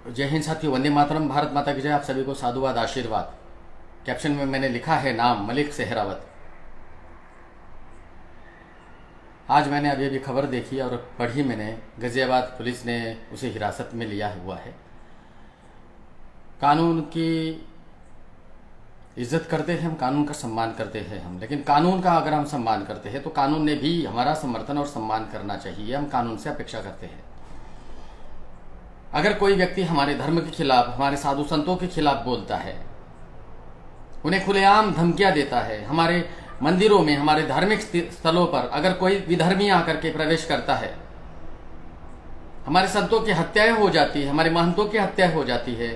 जय हिंद साथियों, वंदे मातरम, भारत माता की जय। आप सभी को साधुवाद, आशीर्वाद। कैप्शन में मैंने लिखा है नाम मलिक सेहरावत। आज मैंने अभी अभी खबर देखी और पढ़ी मैंने, गाजियाबाद पुलिस ने उसे हिरासत में लिया हुआ है। कानून की इज्जत करते हैं हम, कानून का सम्मान करते हैं हम, लेकिन कानून का अगर हम सम्मान करते हैं तो कानून ने भी हमारा समर्थन और सम्मान करना चाहिए। हम कानून से अपेक्षा करते हैं। अगर कोई व्यक्ति हमारे धर्म के खिलाफ, हमारे साधु संतों के खिलाफ बोलता है, उन्हें खुलेआम धमकियां देता है, हमारे मंदिरों में, हमारे धार्मिक स्थलों पर अगर कोई विधर्मी आकर के प्रवेश करता है, हमारे संतों की हत्याएं हो जाती है, हमारे महंतों की हत्या हो जाती है,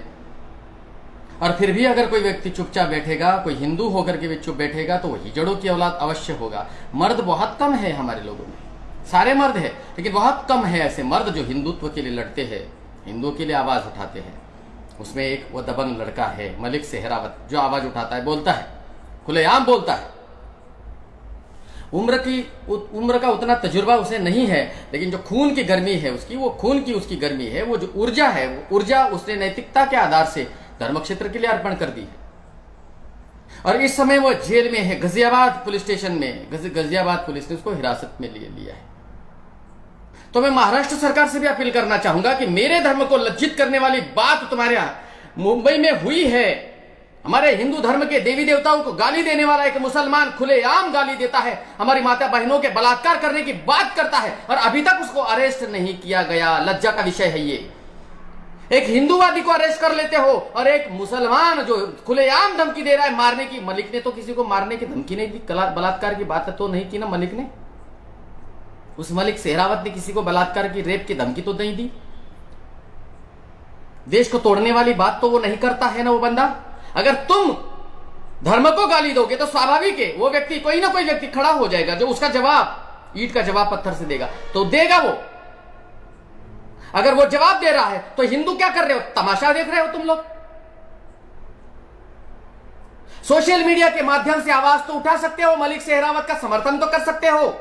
और फिर भी अगर कोई व्यक्ति चुपचाप बैठेगा, कोई हिंदू होकर के भी चुप बैठेगा, तो वही जड़ों की औलाद अवश्य होगा। मर्द बहुत कम है हमारे लोगों में, सारे मर्द है, लेकिन बहुत कम है ऐसे मर्द जो हिंदुत्व के लिए लड़ते हैं, हिंदुओं के लिए आवाज उठाते हैं। उसमें एक वो दबंग लड़का है मलिक सेहरावत, जो आवाज उठाता है, बोलता है, खुलेआम बोलता है। उम्र का उतना तजुर्बा उसे नहीं है, लेकिन जो खून की गर्मी है उसकी, वो खून की उसकी गर्मी है, वो जो ऊर्जा है, वो ऊर्जा उसने नैतिकता के आधार से धर्म क्षेत्र के लिए अर्पण कर दी है। और इस समय वो जेल में है, गाजियाबाद पुलिस स्टेशन में। गाजियाबाद पुलिस ने उसको हिरासत में लिया है। तो मैं महाराष्ट्र सरकार से भी अपील करना चाहूंगा कि मेरे धर्म को लज्जित करने वाली बात तुम्हारे मुंबई में हुई है। हमारे हिंदू धर्म के देवी देवताओं को गाली देने वाला एक मुसलमान खुलेआम गाली देता है, हमारी माता बहनों के बलात्कार करने की बात करता है, और अभी तक उसको अरेस्ट नहीं किया गया। लज्जा का विषय है ये। एक हिंदूवादी को अरेस्ट कर लेते हो, और एक मुसलमान जो खुलेआम धमकी दे रहा है मारने की। मलिक ने तो किसी को मारने की धमकी नहीं दी, बलात्कार की बात तो नहीं की ना मलिक ने। उस मलिक सेहरावत ने किसी को बलात्कार की, रेप की धमकी तो नहीं दी। देश को तोड़ने वाली बात तो वो नहीं करता है ना वो बंदा। अगर तुम धर्म को गाली दोगे तो स्वाभाविक है वो व्यक्ति, कोई ना कोई व्यक्ति खड़ा हो जाएगा जो उसका जवाब, ईंट का जवाब पत्थर से देगा, तो देगा वो। अगर वो जवाब दे रहा है तो हिंदू क्या कर रहे हो? तमाशा देख रहे हो तुम लोग। सोशल मीडिया के माध्यम से आवाज तो उठा सकते हो, मलिक सेहरावत का समर्थन तो कर सकते हो।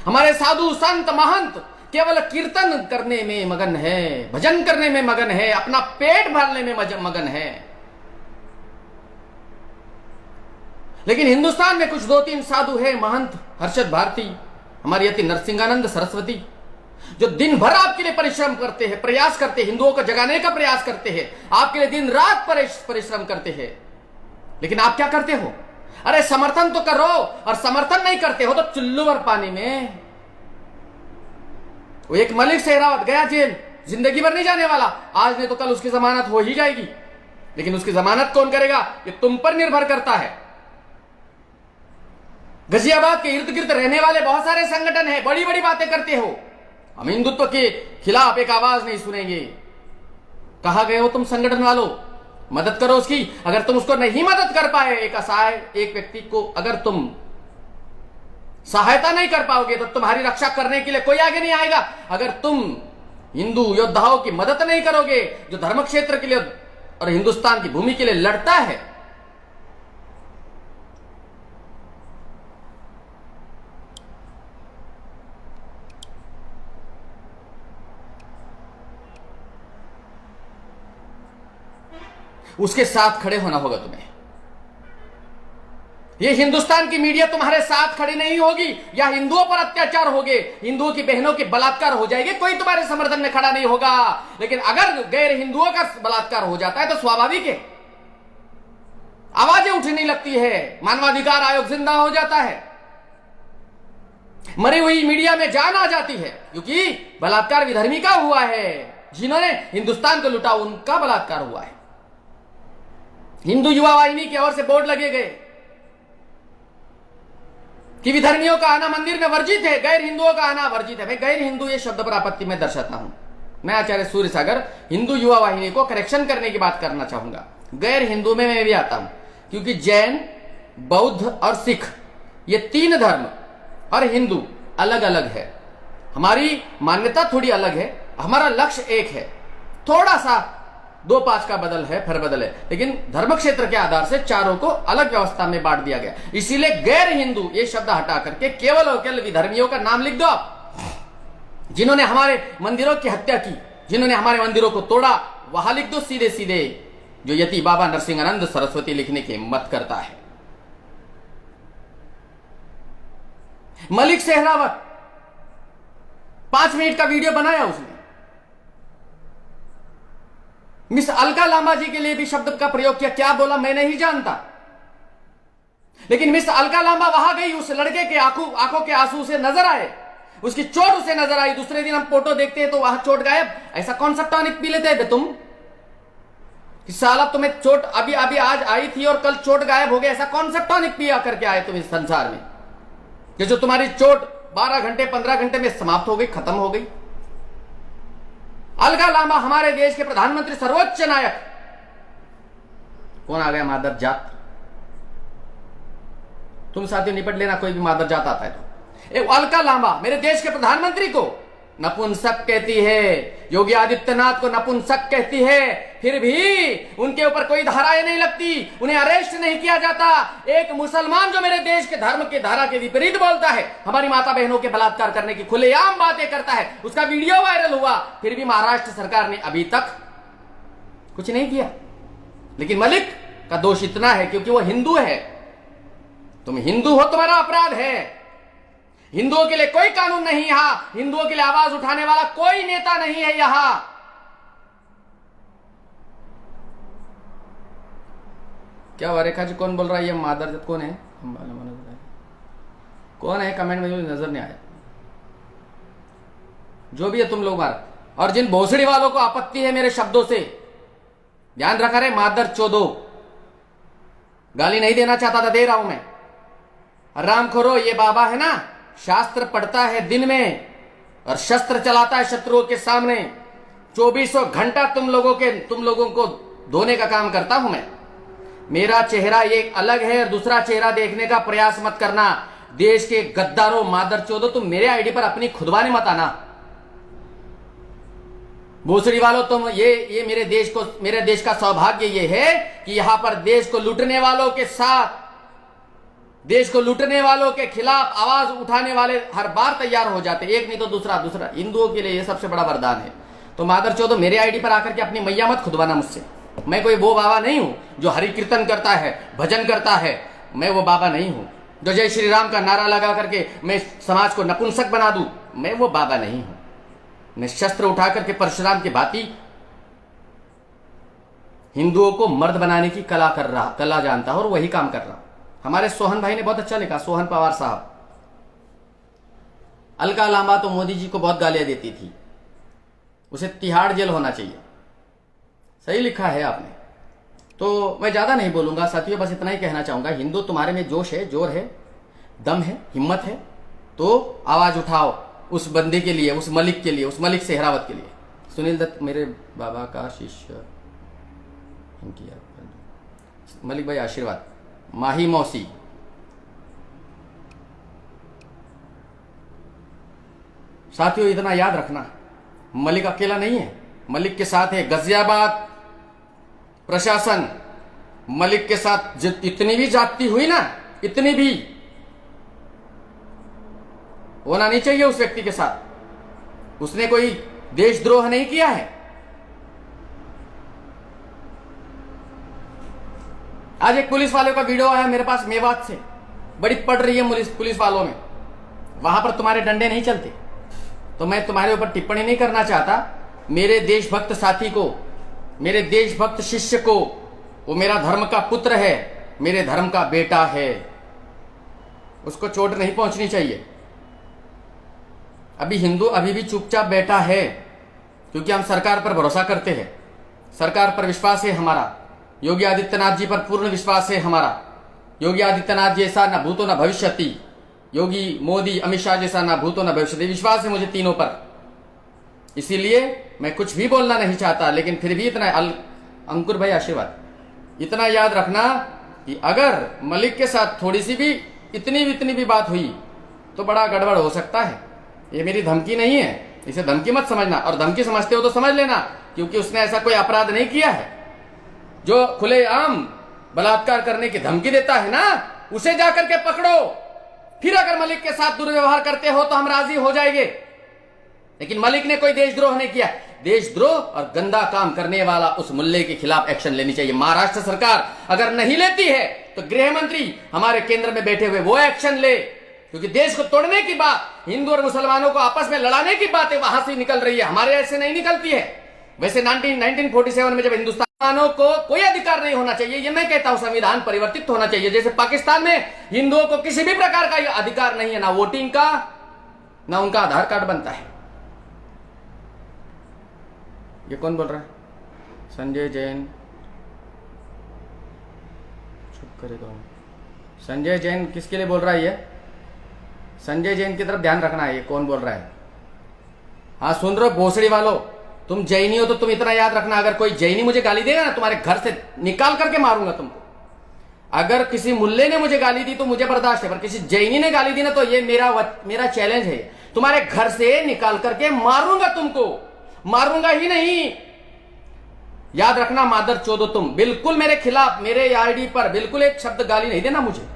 हमारे साधु संत महंत केवल कीर्तन करने में मगन है, भजन करने में मगन है, अपना पेट भरने में मगन है। लेकिन हिंदुस्तान में कुछ 2-3 साधु है, महंत हर्षद भारती, हमारी यति नरसिंहानंद सरस्वती, जो दिन भर आपके लिए परिश्रम करते हैं, प्रयास करते हैं, हिंदुओं को जगाने का प्रयास करते हैं, आपके लिए दिन रात परिश्रम करते हैं। लेकिन आप क्या करते हो? अरे समर्थन तो करो, और समर्थन नहीं करते हो तो चुल्लू भर पानी में। वो एक मलिक सेहरावत गया जेल, जिंदगी भर नहीं जाने वाला। आज नहीं तो कल उसकी जमानत हो ही जाएगी, लेकिन उसकी जमानत कौन करेगा ये तुम पर निर्भर करता है। गाजियाबाद के इर्द गिर्द रहने वाले बहुत सारे संगठन हैं, बड़ी बड़ी बातें करते हो, हम हिंदुत्व के खिलाफ एक आवाज नहीं सुनेंगे। कहां गए हो तुम संगठन वालों? मदद करो उसकी। अगर तुम उसको नहीं मदद कर पाए, एक असहाय एक व्यक्ति को अगर तुम सहायता नहीं कर पाओगे, तो तुम्हारी रक्षा करने के लिए कोई आगे नहीं आएगा। अगर तुम हिंदू योद्धाओं की मदद नहीं करोगे, जो धर्म क्षेत्र के लिए और हिंदुस्तान की भूमि के लिए लड़ता है, उसके साथ खड़े होना होगा तुम्हें। ये हिंदुस्तान की मीडिया तुम्हारे साथ खड़ी नहीं होगी, या हिंदुओं पर अत्याचार होगे, हिंदुओं की बहनों के बलात्कार हो जाएंगे, कोई तुम्हारे समर्थन में खड़ा नहीं होगा। लेकिन अगर गैर हिंदुओं का बलात्कार हो जाता है तो स्वाभाविक है आवाजें उठने लगती है, मानवाधिकार आयोग जिंदा हो जाता है, मरी हुई मीडिया में जान आ जाती है, क्योंकि बलात्कार विधर्मी का हुआ है। जिन्होंने हिंदुस्तान को लुटा उनका बलात्कार हुआ है। हिंदू युवा वाहिनी की ओर से बोर्ड लगे गए कि विधर्मियों का आना मंदिर में वर्जित है, गैर हिंदुओं का आना वर्जित है। मैं गैर हिंदू ये शब्द पर आपत्ति में दर्शाता हूं। मैं आचार्य सूर्य सागर हिंदू युवा वाहिनी को करेक्शन करने की बात करना चाहूंगा। गैर हिंदू में मैं भी आता हूं, क्योंकि जैन, बौद्ध और सिख, ये 3 धर्म और हिंदू अलग अलग है। हमारी मान्यता थोड़ी अलग है, हमारा लक्ष्य एक है, थोड़ा सा 2-5 का बदल है, फेरबदल है, लेकिन धर्म क्षेत्र के आधार से चारों को अलग व्यवस्था में बांट दिया गया। इसीलिए गैर हिंदू ये शब्द हटा करके केवल और केवल विधर्मियों का नाम लिख दो आप, जिन्होंने हमारे मंदिरों की हत्या की, जिन्होंने हमारे मंदिरों को तोड़ा, वहां लिख दो सीधे सीधे जो यति बाबा नरसिंहानंद सरस्वती लिखने की हिम्मत करता है। मलिक सेहरावत 5 मिनट का वीडियो बनाया उसने। मिस अलका लांबा जी के लिए भी शब्द का प्रयोग किया, क्या बोला मैं नहीं जानता, लेकिन मिस अलका लांबा वहां गई, उस लड़के के आंखों के आंसू उसे नजर आए, उसकी चोट उसे नजर आई। दूसरे दिन हम फोटो देखते हैं तो वहां चोट गायब। ऐसा कौन सा टॉनिक पी लेते हैं तुम कि साला तुम्हें चोट अभी अभी आज आई थी और कल चोट गायब हो गई? ऐसा कौन सा टॉनिक पिया करके आए तुम इस संसार में कि जो तुम्हारी चोट 12 घंटे 15 घंटे में समाप्त हो गई, खत्म हो गई? अलका लांबा हमारे देश के प्रधानमंत्री, सर्वोच्च नायक। कौन आ गया मादर जात? तुम साथियों निपट लेना, कोई भी मादर जात आता है तो। अलका लांबा मेरे देश के प्रधानमंत्री को नपुंसक कहती है, योगी आदित्यनाथ को नपुंसक कहती है, फिर भी उनके ऊपर कोई धाराएं नहीं लगती, उन्हें अरेस्ट नहीं किया जाता। एक मुसलमान जो मेरे देश के धर्म के धारा के विपरीत बोलता है, हमारी माता बहनों के बलात्कार करने की खुलेआम बातें करता है, उसका वीडियो वायरल हुआ, फिर भी महाराष्ट्र सरकार ने अभी तक कुछ नहीं किया। लेकिन मलिक का दोष इतना है क्योंकि वो हिंदू है। तुम हिंदू हो, तुम्हारा अपराध है। हिंदुओं के लिए कोई कानून नहीं यहां, हिंदुओं के लिए आवाज उठाने वाला कोई नेता नहीं है यहां। क्या हुआ रेखा जी, कौन बोल रहा है? ये मादर कौन है? कौन है? कमेंट में नजर नहीं आया। जो भी है तुम लोग मार। और जिन भोसड़ी वालों को आपत्ति है मेरे शब्दों से, ध्यान रखा रहे, मादर चोदो। गाली नहीं देना चाहता था, दे रहा हूं मैं। राम खोरो, ये बाबा है ना, शास्त्र पढ़ता है दिन में और शस्त्र चलाता है शत्रुओं के सामने। 2400 घंटा तुम लोगों को धोने का काम करता हूं मैं। मेरा चेहरा एक अलग है और दूसरा चेहरा देखने का प्रयास मत करना। देश के गद्दारों, मादर चोदो, तुम मेरे आईडी पर अपनी खुदबानी मत आना। भोसड़ी वालों, तुम ये मेरे देश का सौभाग्य ये है कि यहां पर देश को लूटने वालों के साथ, देश को लूटने वालों के खिलाफ आवाज उठाने वाले हर बार तैयार हो जाते, एक नहीं तो दूसरा। हिंदुओं के लिए यह सबसे बड़ा वरदान है। तो मादर चोदो, मेरे आईडी पर आकर के अपनी मैया मत खुदवाना मुझसे। मैं कोई वो बाबा नहीं हूं जो हरि कीर्तन करता है, भजन करता है। मैं वो बाबा नहीं हूं जो जय श्री राम का नारा लगा करके मैं समाज को नपुंसक बना दूं। मैं वो बाबा नहीं हूं। मैं शस्त्र उठा करके परशुराम की भांति हिंदुओं को मर्द बनाने की कला जानता हूं और वही काम कर रहा हूं। हमारे सोहन भाई ने बहुत अच्छा लिखा, सोहन पवार साहब। अलका लांबा तो मोदी जी को बहुत गालियां देती थी, उसे तिहाड़ जेल होना चाहिए। सही लिखा है आपने। तो मैं ज्यादा नहीं बोलूंगा साथियों, बस इतना ही कहना चाहूंगा, हिंदू तुम्हारे में जोश है, जोर है, दम है, हिम्मत है, तो आवाज उठाओ उस बंदे के लिए, उस मलिक के लिए, उस मलिक सेहरावत के लिए। सुनील दत्त मेरे बाबा का शिष्य, मलिक भाई आशीर्वाद। माही मौसी, साथियों इतना याद रखना, मलिक अकेला नहीं है, मलिक के साथ है गाजियाबाद प्रशासन। मलिक के साथ इतनी भी जाति हुई ना, इतनी भी होना नहीं चाहिए उस व्यक्ति के साथ। उसने कोई देशद्रोह नहीं किया है। आज एक पुलिस वाले का वीडियो आया मेरे पास मेवात से, बड़ी पड़ रही है पुलिस वालों में। वहां पर तुम्हारे डंडे नहीं चलते, तो मैं तुम्हारे ऊपर टिप्पणी नहीं करना चाहता। मेरे देशभक्त साथी को, मेरे देशभक्त शिष्य को, वो मेरा धर्म का पुत्र है, मेरे धर्म का बेटा है, उसको चोट नहीं पहुंचनी चाहिए। अभी हिंदू अभी भी चुपचाप बैठा है क्योंकि हम सरकार पर भरोसा करते हैं, सरकार पर विश्वास है हमारा, योगी आदित्यनाथ जी पर पूर्ण विश्वास है हमारा। योगी आदित्यनाथ जैसा न भूतो न भविष्यति, योगी, मोदी, अमित शाह जैसा ना भूतो ना भविष्य, विश्वास है मुझे तीनों पर। इसीलिए मैं कुछ भी बोलना नहीं चाहता, लेकिन फिर भी इतना अंकुर भाई आशीर्वाद, इतना याद रखना कि अगर मलिक के साथ थोड़ी सी भी इतनी भी बात हुई तो बड़ा गड़बड़ हो सकता है। ये मेरी धमकी नहीं है, इसे धमकी मत समझना, और धमकी समझते हो तो समझ लेना, क्योंकि उसने ऐसा कोई अपराध नहीं किया है। जो खुलेआम बलात्कार करने की धमकी देता है ना, उसे जाकर के पकड़ो। फिर अगर मलिक के साथ दुर्व्यवहार करते हो तो हम राजी हो जाएंगे। लेकिन मलिक ने कोई देशद्रोह नहीं किया। देशद्रोह और गंदा काम करने वाला उस मुल्ले के खिलाफ एक्शन लेनी चाहिए। महाराष्ट्र सरकार अगर नहीं लेती है तो गृह मंत्री हमारे केंद्र में बैठे हुए वो एक्शन ले, क्योंकि देश को तोड़ने की बात, हिंदू और मुसलमानों को आपस में लड़ाने की बातें वहां से निकल रही है, हमारे ऐसे नहीं निकलती है। वैसे 1947 में जब हिंदुस्तानों को कोई अधिकार नहीं होना चाहिए, ये मैं कहता हूं संविधान परिवर्तित होना चाहिए। जैसे पाकिस्तान में हिंदुओं को किसी भी प्रकार का अधिकार नहीं है, ना वोटिंग का, ना उनका आधार कार्ड बनता है। ये कौन बोल रहा है? संजय जैन, चुप करे तो। संजय जैन किसके लिए बोल रहा है? ये संजय जैन की तरफ ध्यान रखना है। ये कौन बोल रहा है? हाँ सुन रहे हो भोसड़ी वालों, तुम जैनी हो तो तुम इतना याद रखना, अगर कोई जैनी मुझे गाली देगा ना तुम्हारे घर से निकाल करके मारूंगा तुमको। अगर किसी मुल्ले ने मुझे गाली दी तो मुझे बर्दाश्त है, पर किसी जैनी ने गाली दी ना तो ये मेरा चैलेंज है, तुम्हारे घर से निकाल करके मारूंगा तुमको। मारूंगा ही नहीं, याद रखना मादर चोदो तुम। बिल्कुल मेरे खिलाफ, मेरे आईडी पर बिल्कुल एक शब्द गाली नहीं देना मुझे।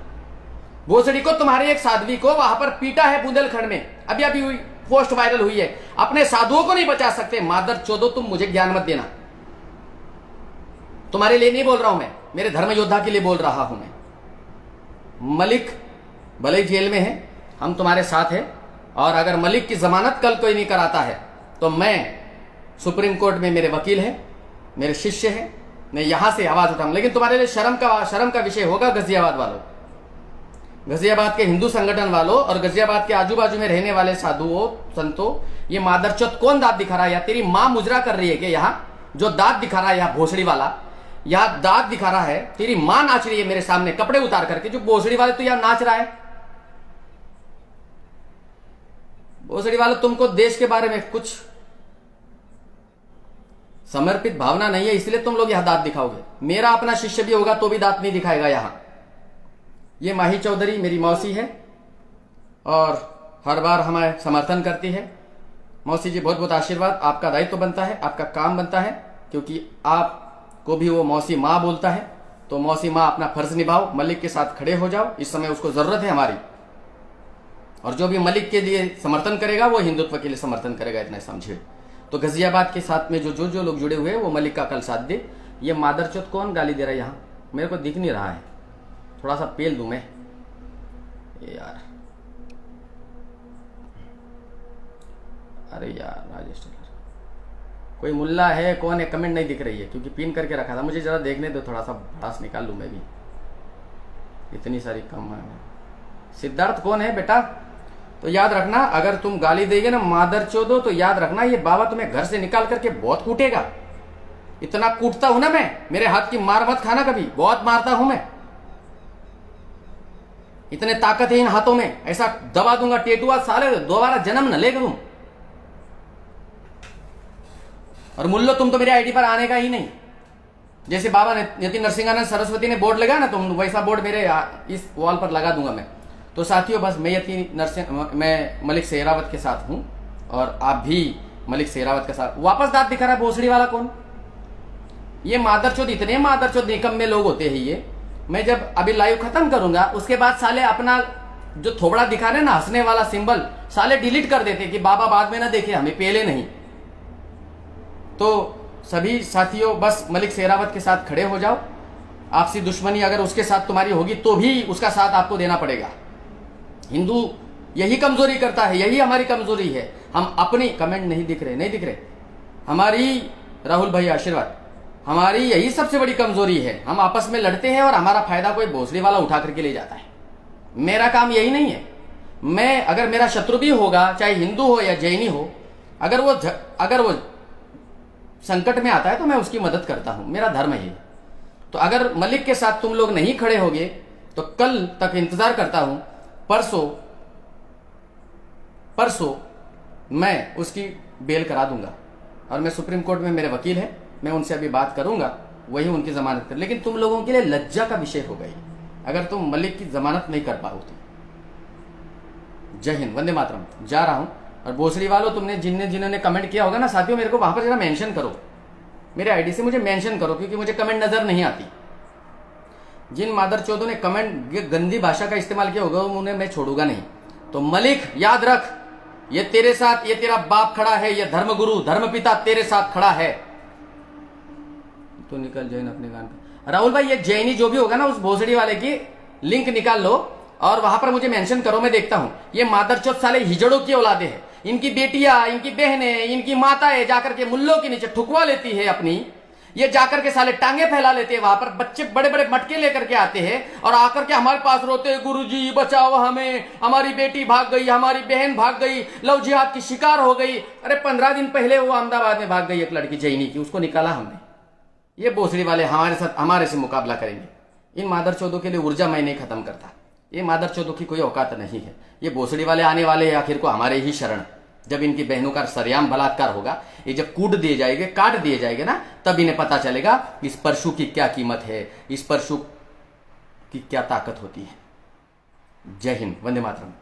भोसड़ी को, तुम्हारे एक साध्वी को वहां पर पीटा है बुंदेलखंड में, अभी अभी हुई पोस्ट वायरल हुई है। अपने साधुओं को नहीं बचा सकते, मादर चोदो तुम। मुझे ज्ञान मत देना, तुम्हारे लिए नहीं बोल रहा हूं मैं, मेरे धर्म योद्धा के लिए बोल रहा हूं मैं। मलिक भले ही जेल में है, हम तुम्हारे साथ हैं, और अगर मलिक की जमानत कल कोई नहीं कराता है तो मैं, सुप्रीम कोर्ट में मेरे वकील हैं, मेरे शिष्य हैं, मैं यहां से आवाज उठाऊंगा। लेकिन तुम्हारे लिए शर्म का विषय होगा गाजियाबाद वालों, गाजियाबाद के हिंदू संगठन वालों और गाजियाबाद के आजू बाजू में रहने वाले साधुओं संतों। ये मादरचोद कौन दांत दिखा रहा है? या तेरी मां मुजरा कर रही है क्या? यहाँ जो दांत दिखा रहा है, यहाँ भोसड़ी वाला, यहाँ दांत दिखा रहा है, तेरी मां नाच रही है मेरे सामने कपड़े उतार करके। जो भोसड़ी वाले तो यहाँ नाच रहा है। भोसड़ी वाले, तुमको देश के बारे में कुछ समर्पित भावना नहीं है, इसलिए तुम लोग यहां दांत दिखाओगे। मेरा अपना शिष्य भी होगा तो भी दांत नहीं दिखाएगा यहां। ये माही चौधरी मेरी मौसी है और हर बार हमें समर्थन करती है। मौसी जी बहुत बहुत आशीर्वाद, आपका दायित्व बनता है, आपका काम बनता है, क्योंकि आपको भी वो मौसी माँ बोलता है। तो मौसी माँ अपना फर्ज निभाओ, मलिक के साथ खड़े हो जाओ, इस समय उसको जरूरत है हमारी। और जो भी मलिक के लिए समर्थन करेगा वो हिंदुत्व के लिए समर्थन करेगा, इतना समझिए। तो गाजियाबाद के साथ में जो लोग जुड़े हुए हैं वो मलिक का कल साथ दे। ये मादरचोद कौन गाली दे रहा है यहाँ? मेरे को दिख नहीं रहा है, थोड़ा सा पेल दूं मैं यार। अरे यार राजेश टेलर, कोई मुल्ला है कौन है? कमेंट नहीं दिख रही है क्योंकि पिन करके रखा था। मुझे जरा देखने दो, थोड़ा सा भड़ास निकाल लूं मैं भी, इतनी सारी कम है। सिद्धार्थ कौन है बेटा? तो याद रखना, अगर तुम गाली देगे ना मादर चोदो, तो याद रखना ये बाबा तुम्हें घर से निकाल करके बहुत कूटेगा। इतना कूटता हूं ना मैं, मेरे हाथ की मार मत खाना कभी, बहुत मारता हूं मैं। इतने ताकत है इन हाथों में, ऐसा दबा दूंगा टेटुआ, साले दोबारा जन्म न लेगा तुम। और मुल्लो तुम तो मेरे आईडी पर आने का ही नहीं। जैसे बाबा नितिन नरसिंहानंद सरस्वती ने बोर्ड लगा ना, तुम वैसा बोर्ड मेरे इस वॉल पर लगा दूंगा मैं। तो साथियों बस मैं मलिक सेहरावत के साथ हूं और आप भी मलिक सेहरावत के साथ। वापस दांत दिखा रहा है भोसड़ी वाला कौन? ये मादरचोद, इतने मादरचोद निकम्मे लोग होते हैं ये। मैं जब अभी लाइव खत्म करूंगा उसके बाद साले अपना जो थोबड़ा दिखा रहे ना हंसने वाला सिंबल, साले डिलीट कर देते कि बाबा बाद में ना देखे, हमें पहले नहीं। तो सभी साथियों बस मलिक सेहरावत के साथ खड़े हो जाओ। आपसी दुश्मनी अगर उसके साथ तुम्हारी होगी तो भी उसका साथ आपको देना पड़ेगा। हिंदू यही कमजोरी करता है, यही हमारी कमजोरी है। हम अपनी कमेंट नहीं दिख रहे हमारी, राहुल भाई आशीर्वाद, हमारी यही सबसे बड़ी कमजोरी है। हम आपस में लड़ते हैं और हमारा फायदा कोई भोसड़ी वाला उठा करके ले जाता है। मेरा काम यही नहीं है। मैं, अगर मेरा शत्रु भी होगा, चाहे हिंदू हो या जैनी हो, अगर वो संकट में आता है तो मैं उसकी मदद करता हूं, मेरा धर्म है। तो अगर मलिक के साथ तुम लोग नहीं खड़े होगे तो कल तक इंतजार करता हूं। परसों मैं उसकी बेल करा दूंगा और मैं सुप्रीम कोर्ट में मेरे वकील हैं, मैं उनसे अभी बात करूंगा, वही उनकी जमानत कर। लेकिन तुम लोगों के लिए लज्जा का विषय हो गई अगर तुम मलिक की जमानत नहीं कर पाओ तो। जय हिंद, वंदे मातरम। जा रहा हूं। और भोसड़ी वालों, तुमने जिन्होंने कमेंट किया होगा ना साथियों, मेरे को वहां पर जरा मेंशन करो, मेरे आईडी से मुझे मेंशन करो, क्योंकि मुझे कमेंट नजर नहीं आती। जिन मादरचोदों ने कमेंट गंदी भाषा का इस्तेमाल किया होगा उन्हें मैं छोड़ूंगा नहीं। तो मलिक याद रख, ये तेरे साथ, ये तेरा बाप खड़ा है, ये धर्मगुरु धर्मपिता तेरे साथ खड़ा है। तो निकल जैन अपने गान पे। राहुल भाई, ये जैनी जो भी होगा ना, उस भोसड़ी वाले की लिंक निकाल लो और वहां पर मुझे मेंशन करो, मैं देखता हूं। ये मादरचोद साले हिजड़ों की औलादे हैं। इनकी बेटियां, इनकी बहनें, इनकी माताएं जाकर के मुल्लों के नीचे ठुकवा लेती है अपनी। ये जाकर के साले टांगे फैला लेते हैं वहां पर, बच्चे बड़े बड़े मटके लेकर के आते हैं और आकर के हमारे पास रोते हैं, गुरुजी बचाओ हमें, हमारी बेटी भाग गई, हमारी बहन भाग गई, लव जिहाद की शिकार हो गई। अरे 15 दिन पहले वो अहमदाबाद में भाग गई एक लड़की जैनी की, उसको निकाला हमने। ये भोसड़ी वाले हमारे साथ, हमारे से मुकाबला करेंगे। इन मादरचोदों के लिए ऊर्जा मैं नहीं खत्म करता। ये मादरचोदों की कोई औकात नहीं है। ये भोसड़ी वाले आने वाले हैं आखिर को हमारे ही शरण। जब इनकी बहनों का सरेआम बलात्कार होगा, ये जब कूट दिए जाएंगे, काट दिए जाएंगे ना, तब इन्हें पता चलेगा इस परशु की क्या कीमत है, इस परशु की क्या ताकत होती है। जय हिंद, वंदे मातरम।